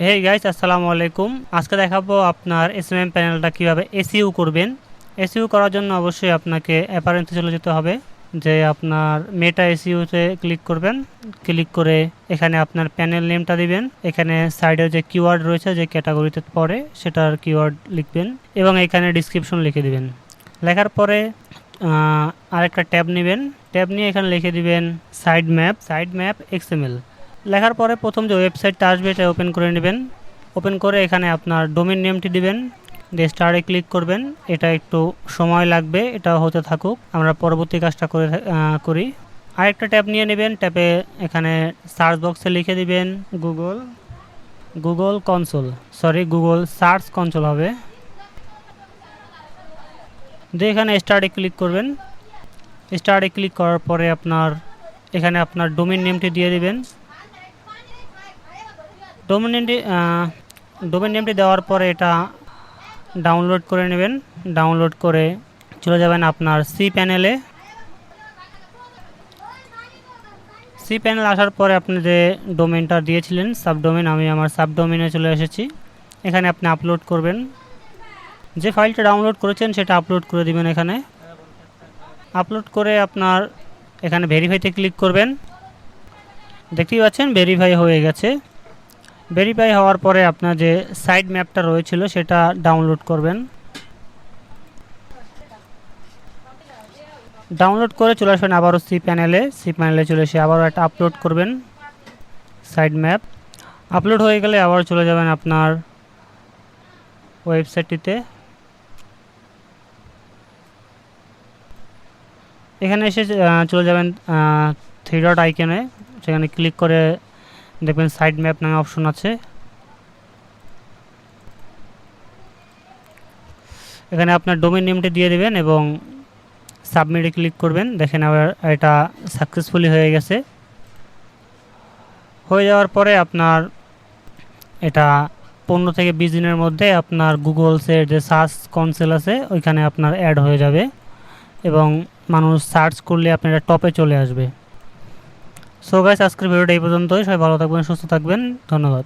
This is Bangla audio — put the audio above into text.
হে গাইস, আসসালামু আলাইকুম। আজকে দেখাবো আপনার এসএমএম প্যানেলটা কিভাবে এসইউ করবেন। এসইউ করার জন্য অবশ্যই আপনাকে অ্যাপারেন্টে চলে যেতে হবে। যে আপনার মেটা এসইউতে ক্লিক করবেন। ক্লিক করে এখানে আপনার প্যানেল নেমটা দিবেন। এখানে সাইডের যে কিওয়ার্ড রয়েছে, যে ক্যাটাগরিতে পড়ে সেটার কিওয়ার্ড লিখবেন এবং এখানে ডিসক্রিপশন লিখে দিবেন। লেখার পরে আরেকটা ট্যাব নেবেন। ট্যাব নিয়ে এখানে লিখে দিবেন সাইড ম্যাপ এক্সএমএল। লেখার পরে প্রথম যে ওয়েবসাইটটা আসবে এটা ওপেন করে নেবেন। ওপেন করে এখানে আপনার ডোমেন নেমটি দিবেন, দিয়ে স্টারে ক্লিক করবেন। এটা একটু সময় লাগবে, এটা হতে থাকুক, আমরা পরবর্তী কাজটা করি। আরেকটা ট্যাব নিয়ে নেবেন। ট্যাবে এখানে সার্চ বক্সে লিখে দিবেন গুগল সার্চ কনসোল হবে। দিয়ে এখানে স্টারে ক্লিক করবেন। স্টারে ক্লিক করার পরে এখানে আপনার ডোমেন নেমটি দিয়ে দিবেন। ডোমেন নেমটি দেওয়ার পরে এটা ডাউনলোড করে নেবেন। ডাউনলোড করে চলে যাবেন আপনার সি প্যানেলে। সি প্যানেল আসার পরে আপনি যে ডোমেনটা দিয়েছিলেন সাবডোমেন, আমি আমার সাবডোমেনে চলে এসেছি। এখানে আপনি আপলোড করবেন, যে ফাইলটা ডাউনলোড করেছেন সেটা আপলোড করে দিবেন। এখানে আপলোড করে আপনার এখানে ভেরিফাইতে ক্লিক করবেন। দেখতেই পাচ্ছেন ভেরিফাই হয়ে গেছে। ভেরিফাই হওয়ার পরে আপনার যে সাইড ম্যাপটা রয়েছিল সেটা ডাউনলোড করবেন। ডাউনলোড করে চলে আসবেন আবারও সি প্যানেলে চলে এসে আবারও একটা আপলোড করবেন সাইড ম্যাপ। আপলোড হয়ে গেলে আবার চলে যাবেন আপনার ওয়েবসাইটটিতে। এখানে এসে চলে যাবেন থ্রি ডট আইকনে, সেখানে ক্লিক করে দেখবেন সাইড ম্যাপ নামে অপশন আছে। এখানে আপনার ডোমেন নেমটি দিয়ে দেবেন এবং সাবমিটে ক্লিক করবেন। দেখেন আবার এটা সাকসেসফুলি হয়ে গেছে। হয়ে যাওয়ার পরে আপনার এটা 15 থেকে 20 দিনের মধ্যে আপনার গুগলসের যে সার্চ কনসোল আছে ওইখানে আপনার অ্যাড হয়ে যাবে এবং মানুষ সার্চ করলে আপনার টপে চলে আসবে। সো গাইস, আজকের ভিডিওটা এই পর্যন্তই। সবাই ভালো থাকবেন, সুস্থ থাকবেন, ধন্যবাদ।